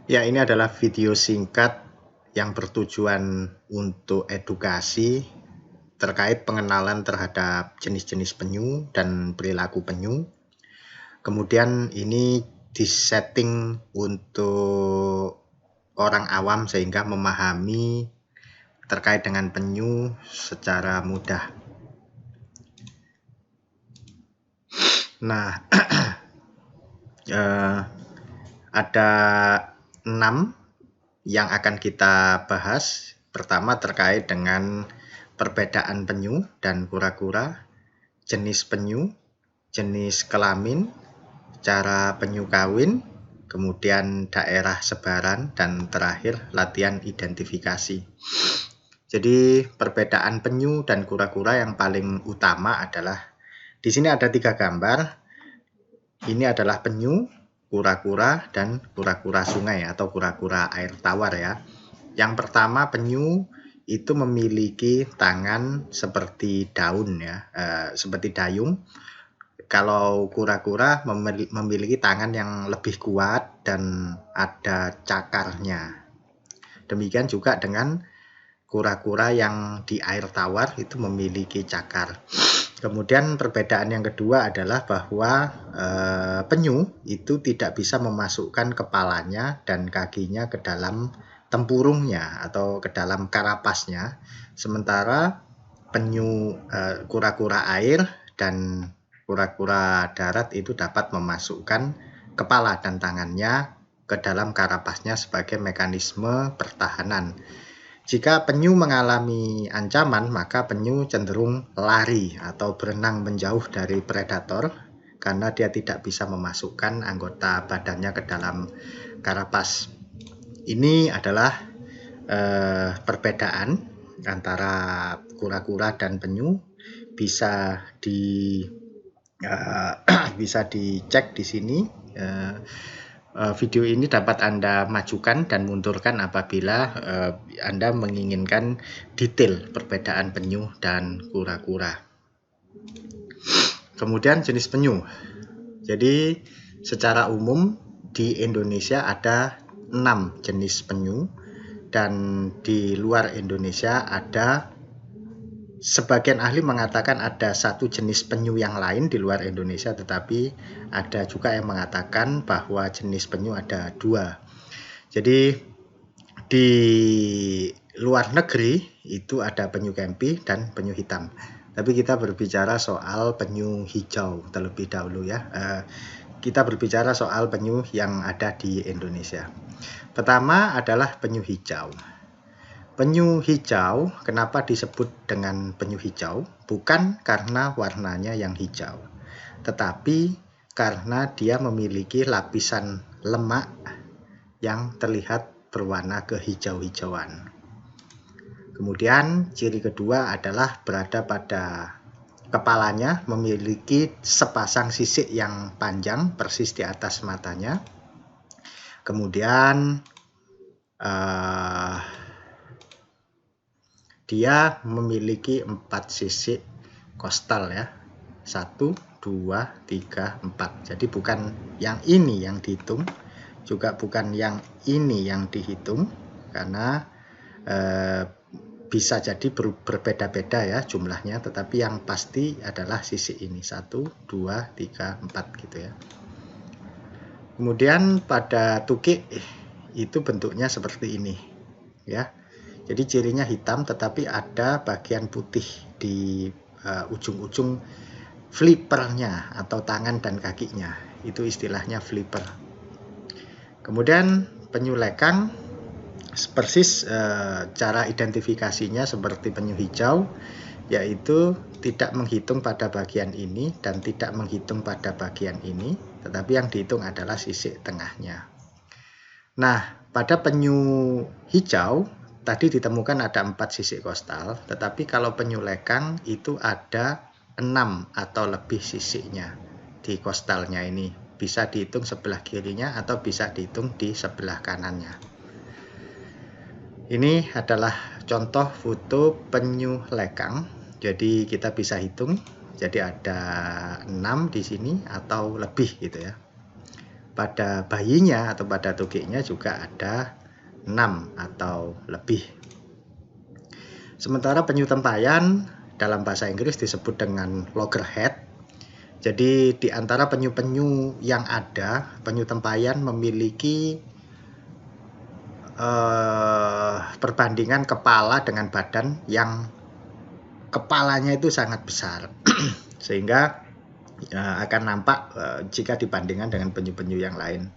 Ya, ini adalah video singkat yang bertujuan untuk edukasi terkait pengenalan terhadap jenis-jenis penyu dan perilaku penyu. Kemudian ini disetting untuk orang awam sehingga memahami terkait dengan penyu secara mudah. Nah, ada 6 yang akan kita bahas. Pertama terkait dengan perbedaan penyu dan kura-kura, jenis penyu, jenis kelamin, cara penyu kawin, kemudian daerah sebaran, dan terakhir latihan identifikasi. Jadi perbedaan penyu dan kura-kura yang paling utama adalah di sini ada 3 gambar. Ini adalah penyu, kura-kura, dan kura-kura sungai atau kura-kura air tawar ya. Yang pertama, penyu itu memiliki tangan seperti daun ya, seperti dayung. Kalau kura-kura memiliki tangan yang lebih kuat dan ada cakarnya. Demikian juga dengan kura-kura yang di air tawar itu memiliki cakar. Kemudian perbedaan yang kedua adalah bahwa penyu itu tidak bisa memasukkan kepalanya dan kakinya ke dalam tempurungnya atau ke dalam karapasnya, sementara penyu kura-kura air dan kura-kura darat itu dapat memasukkan kepala dan tangannya ke dalam karapasnya sebagai mekanisme pertahanan. Jika penyu mengalami ancaman, maka penyu cenderung lari atau berenang menjauh dari predator karena dia tidak bisa memasukkan anggota badannya ke dalam karapas. Ini adalah perbedaan antara kura-kura dan penyu. Bisa dicek di sini. Video ini dapat Anda majukan dan mundurkan apabila Anda menginginkan detail perbedaan penyu dan kura-kura. Kemudian jenis penyu. Jadi secara umum di Indonesia ada 6 jenis penyu dan di luar Indonesia ada, sebagian ahli mengatakan ada 1 jenis penyu yang lain di luar Indonesia, tetapi ada juga yang mengatakan bahwa jenis penyu ada 2. Jadi di luar negeri itu ada penyu kempi dan penyu hitam. Tapi kita berbicara soal penyu hijau terlebih dahulu ya. Kita berbicara soal penyu yang ada di Indonesia. Pertama adalah penyu hijau. Penyu hijau, kenapa disebut dengan penyu hijau? Bukan karena warnanya yang hijau, tetapi karena dia memiliki lapisan lemak yang terlihat berwarna kehijau-hijauan. Kemudian ciri kedua adalah berada pada kepalanya, memiliki sepasang sisik yang panjang persis di atas matanya. Kemudian dia memiliki 4 sisik kostal ya. 1, 2, 3, 4. Jadi bukan yang ini yang dihitung, juga bukan yang ini yang dihitung, karena bisa jadi berbeda-beda ya jumlahnya, tetapi yang pasti adalah sisik ini. 1, 2, 3, 4 gitu ya. Kemudian pada tukik itu bentuknya seperti ini ya. Jadi cirinya hitam tetapi ada bagian putih di ujung-ujung flippernya atau tangan dan kakinya. Itu istilahnya flipper. Kemudian penyu lekang persis cara identifikasinya seperti penyu hijau, yaitu tidak menghitung pada bagian ini dan tidak menghitung pada bagian ini, tetapi yang dihitung adalah sisik tengahnya. Nah, pada penyu hijau tadi ditemukan ada 4 sisik kostal, tetapi kalau penyu lekang itu ada 6 atau lebih sisiknya di kostalnya ini. Bisa dihitung sebelah kirinya atau bisa dihitung di sebelah kanannya. Ini adalah contoh foto penyu lekang. Jadi kita bisa hitung. Jadi ada 6 di sini atau lebih gitu ya. pada bayinya atau pada tukiknya juga ada 6 atau lebih. Sementara penyu tempayan dalam bahasa Inggris disebut dengan loggerhead. Jadi di antara penyu-penyu yang ada, penyu tempayan memiliki perbandingan kepala dengan badan yang kepalanya itu sangat besar. Sehingga akan nampak jika dibandingkan dengan penyu-penyu yang lain.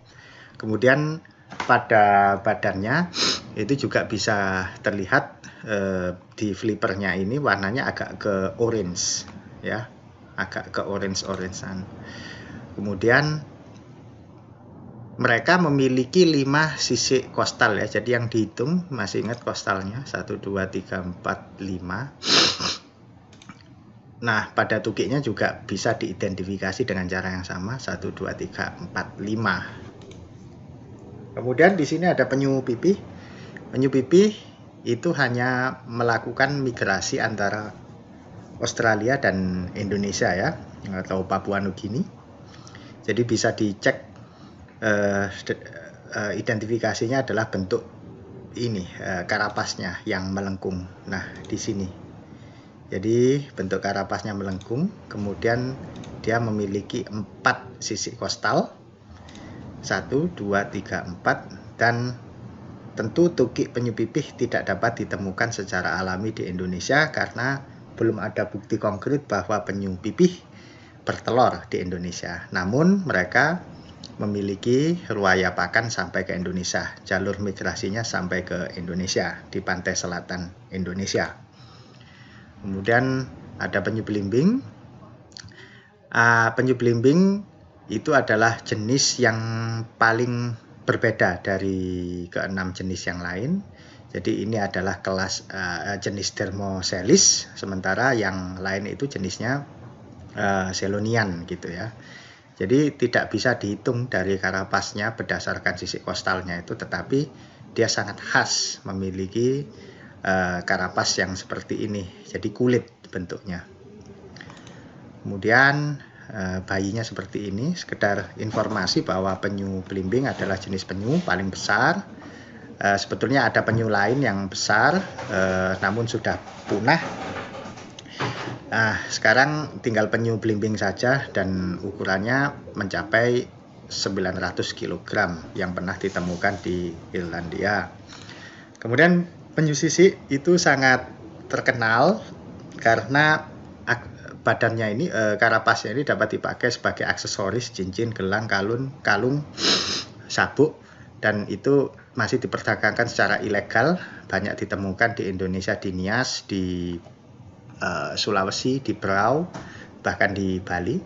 Kemudian pada badannya itu juga bisa terlihat di flippernya ini warnanya agak ke orange, ya, agak ke orange-orangean. Kemudian mereka memiliki 5 sisik kostal ya. Jadi yang dihitung masih ingat kostalnya 1, 2, 3, 4, 5. Nah, pada tukiknya juga bisa diidentifikasi dengan cara yang sama 1, 2, 3, 4, 5. Kemudian di sini ada penyu pipih. Penyu pipih itu hanya melakukan migrasi antara Australia dan Indonesia ya, atau Papua Nugini. Jadi bisa dicek identifikasinya adalah bentuk ini karapasnya yang melengkung. Nah, di sini. Jadi bentuk karapasnya melengkung, kemudian dia memiliki 4 sisik kostal. 1, 2, 3, 4, dan tentu tukik penyu pipih tidak dapat ditemukan secara alami di Indonesia karena belum ada bukti konkret bahwa penyu pipih bertelur di Indonesia. Namun mereka memiliki riwayat pakan sampai ke Indonesia. Jalur migrasinya sampai ke Indonesia di pantai selatan Indonesia. Kemudian ada penyu belimbing. Penyu belimbing itu adalah jenis yang paling berbeda dari ke-6 jenis yang lain. Jadi ini adalah kelas jenis Dermocelis, sementara yang lain itu jenisnya Selonian gitu ya. Jadi tidak bisa dihitung dari karapasnya berdasarkan sisik kostalnya itu, tetapi dia sangat khas memiliki karapas yang seperti ini. Jadi kulit bentuknya. Kemudian bayinya seperti ini. Sekedar informasi bahwa penyu belimbing adalah jenis penyu paling besar. Sebetulnya ada penyu lain yang besar, namun sudah punah. Sekarang tinggal penyu belimbing saja dan ukurannya mencapai 900 kg yang pernah ditemukan di Irlandia. Kemudian penyu sisik itu sangat terkenal karena badannya ini, karapasnya ini dapat dipakai sebagai aksesoris, cincin, gelang, kalung, sabuk, dan itu masih diperdagangkan secara ilegal. Banyak ditemukan di Indonesia, di Nias, di Sulawesi, di Berau, bahkan di Bali.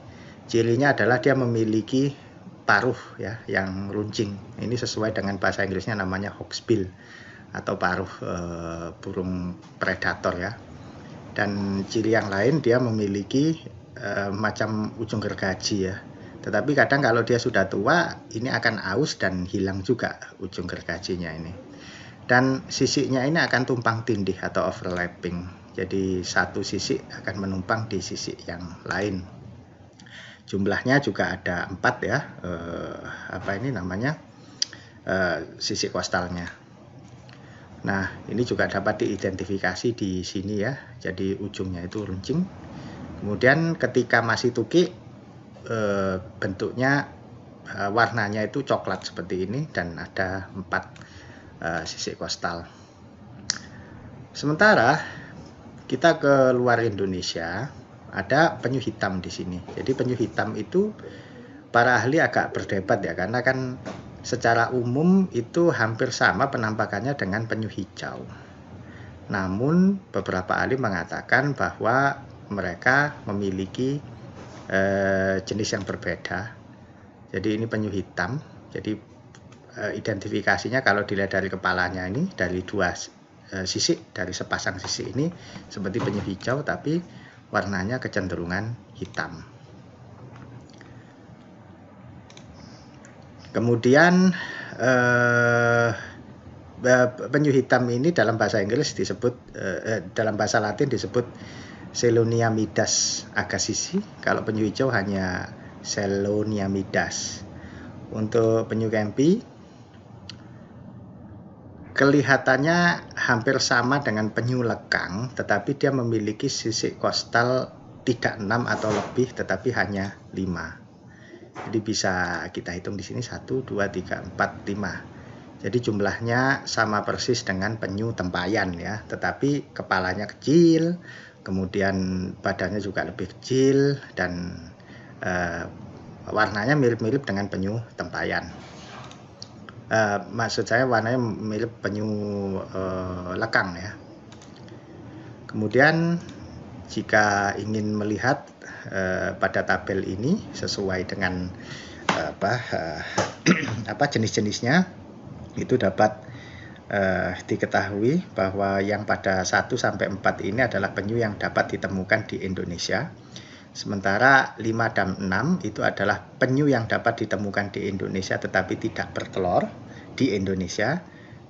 Cirinya adalah dia memiliki paruh ya yang runcing. Ini sesuai dengan bahasa Inggrisnya namanya hawksbill atau paruh burung predator ya. Dan ciri yang lain dia memiliki macam ujung gergaji ya. Tetapi kadang kalau dia sudah tua ini akan aus dan hilang juga ujung gergajinya ini. Dan sisiknya ini akan tumpang tindih atau overlapping. Jadi satu sisik akan menumpang di sisik yang lain. Jumlahnya juga ada 4 ya. Sisik kostalnya. Nah, ini juga dapat diidentifikasi di sini ya. Jadi ujungnya itu runcing. Kemudian ketika masih tukik, bentuknya warnanya itu coklat seperti ini dan ada 4 sisik kostal. Sementara kita ke luar Indonesia, ada penyu hitam di sini. Jadi penyu hitam itu para ahli agak berdebat ya, karena kan secara umum itu hampir sama penampakannya dengan penyu hijau. Namun beberapa ahli mengatakan bahwa mereka memiliki jenis yang berbeda. Jadi ini penyu hitam. Jadi identifikasinya kalau dilihat dari kepalanya ini, dari 2 sisik, dari sepasang sisik ini seperti penyu hijau, tapi warnanya kecenderungan hitam. Kemudian penyu hitam ini dalam bahasa Inggris disebut, dalam bahasa Latin disebut Seloniamidas agassizi. Kalau penyu hijau hanya Seloniamidas. Untuk penyu Kempi kelihatannya hampir sama dengan penyu lekang, tetapi dia memiliki sisik kostal tidak 6 atau lebih, tetapi hanya 5. Jadi bisa kita hitung di sini 1, 2, 3, 4, 5. Jadi jumlahnya sama persis dengan penyu tempayan ya, tetapi kepalanya kecil, kemudian badannya juga lebih kecil, dan warnanya mirip-mirip dengan penyu tempayan. Maksud saya warnanya mirip penyu lekang ya. Kemudian jika ingin melihat pada tabel ini sesuai dengan jenis-jenisnya, itu dapat diketahui bahwa yang pada 1 sampai 4 ini adalah penyu yang dapat ditemukan di Indonesia. Sementara 5 dan 6 itu adalah penyu yang dapat ditemukan di Indonesia tetapi tidak bertelur di Indonesia.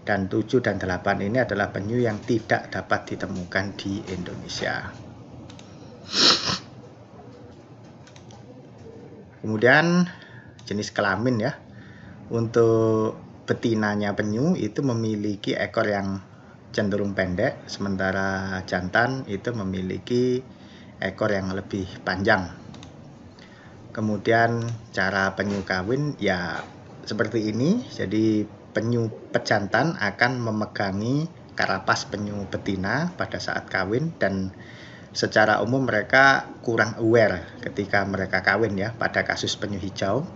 Dan 7 dan 8 ini adalah penyu yang tidak dapat ditemukan di Indonesia. Kemudian jenis kelamin ya. Untuk betinanya penyu itu memiliki ekor yang cenderung pendek, sementara jantan itu memiliki ekor yang lebih panjang. Kemudian cara penyu kawin ya seperti ini. Jadi penyu pejantan akan memegangi karapas penyu betina pada saat kawin, dan secara umum mereka kurang aware ketika mereka kawin ya pada kasus penyu hijau.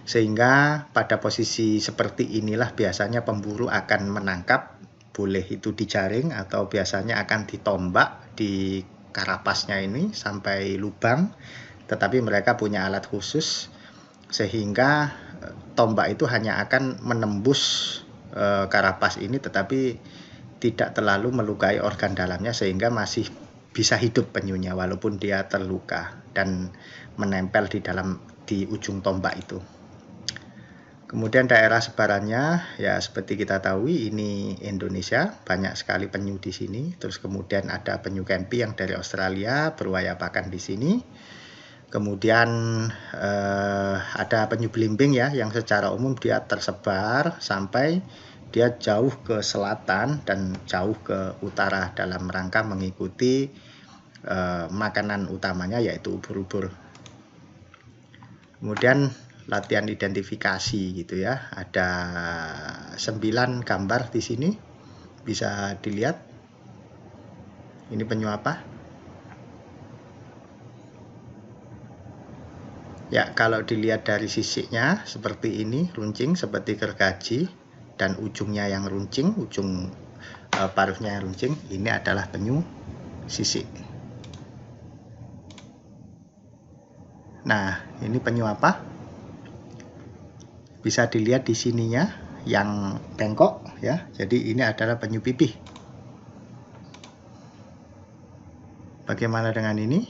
Sehingga pada posisi seperti inilah biasanya pemburu akan menangkap, boleh itu dijaring atau biasanya akan ditombak di karapasnya ini sampai lubang, tetapi mereka punya alat khusus sehingga tombak itu hanya akan menembus karapas ini tetapi tidak terlalu melukai organ dalamnya, sehingga masih bisa hidup penyunya walaupun dia terluka dan menempel di ujung tombak itu. Kemudian daerah sebarannya ya seperti kita tahu ini Indonesia, banyak sekali penyu di sini. Terus kemudian ada penyu Kempi yang dari Australia berwayap pakan di sini. Kemudian ada penyu belimbing ya yang secara umum dia tersebar sampai dia jauh ke selatan dan jauh ke utara dalam rangka mengikuti makanan utamanya yaitu ubur-ubur. Kemudian latihan identifikasi gitu ya. Ada 9 gambar di sini. Bisa dilihat. Ini penyu apa? Ya, kalau dilihat dari sisiknya seperti ini, runcing seperti gergaji dan ujungnya yang runcing, ujung paruhnya yang runcing, ini adalah penyu sisik. Nah, ini penyu apa? Bisa dilihat di sininya yang bengkok ya. Jadi ini adalah penyu pipih. Bagaimana dengan ini?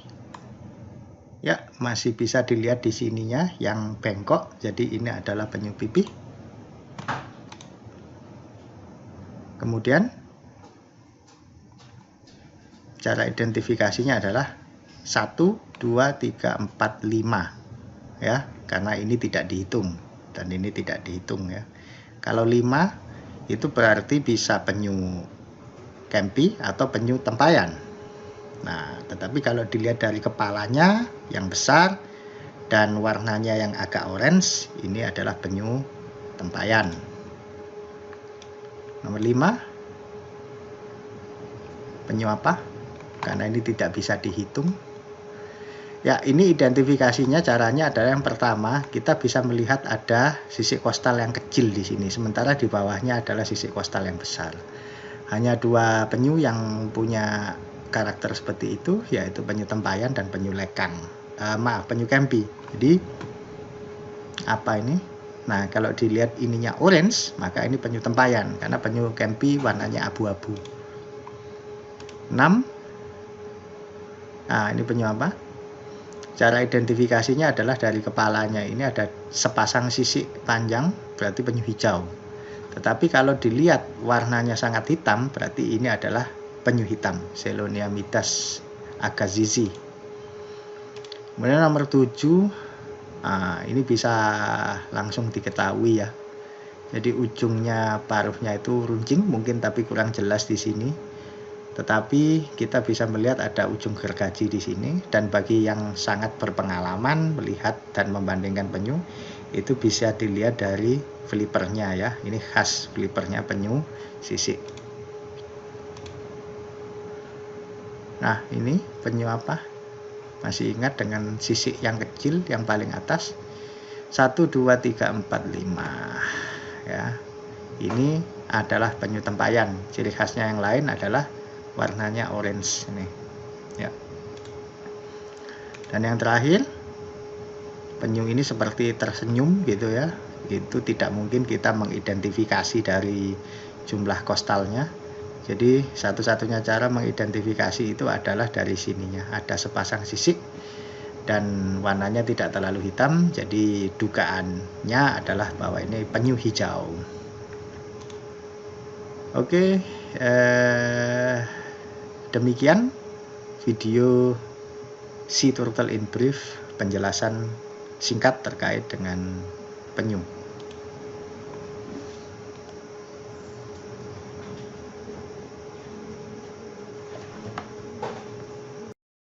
Ya, masih bisa dilihat di sininya yang bengkok. Jadi ini adalah penyu pipih. Kemudian cara identifikasinya adalah 1, 2, 3, 4, 5 ya, karena ini tidak dihitung dan ini tidak dihitung ya. Kalau 5 itu berarti bisa penyu Kempi atau penyu tempayan. Nah, tetapi kalau dilihat dari kepalanya yang besar dan warnanya yang agak orange, ini adalah penyu tempayan. Nomor 5, penyu apa? Karena ini tidak bisa dihitung. Ya, ini identifikasinya caranya adalah yang pertama, kita bisa melihat ada sisik kostal yang kecil di sini, sementara di bawahnya adalah sisik kostal yang besar. Hanya 2 penyu yang punya karakter seperti itu, yaitu penyu tempayan dan penyu lekang. Penyu Kempi. Jadi apa ini? Nah, kalau dilihat ininya orange, maka ini penyu tempayan, karena penyu Kempi warnanya abu-abu. 6. Nah, ini penyu apa? Cara identifikasinya adalah dari kepalanya ini ada sepasang sisik panjang, berarti penyu hijau. Tetapi kalau dilihat warnanya sangat hitam, berarti ini adalah penyu hitam, Seloniamidas agassizi. Kemudian nomor 7, Nah, ini bisa langsung diketahui ya. Jadi ujungnya paruhnya itu runcing mungkin, tapi kurang jelas di sini. Tetapi kita bisa melihat ada ujung gergaji di sini, dan bagi yang sangat berpengalaman melihat dan membandingkan penyu, itu bisa dilihat dari flipernya ya. Ini khas flipernya penyu sisik. Nah, ini penyu apa? Masih ingat dengan sisik yang kecil yang paling atas? 1, 2, 3, 4, 5 ya. Ini adalah penyu tempayan. Ciri khasnya yang lain adalah warnanya orange ini ya. Dan yang terakhir, penyu ini seperti tersenyum gitu ya. Itu tidak mungkin kita mengidentifikasi dari jumlah kostalnya. Jadi satu-satunya cara mengidentifikasi itu adalah dari sininya. Ada sepasang sisik dan warnanya tidak terlalu hitam. Jadi dugaannya adalah bahwa ini penyu hijau. Oke, demikian video Sea Turtle in Brief, penjelasan singkat terkait dengan penyu.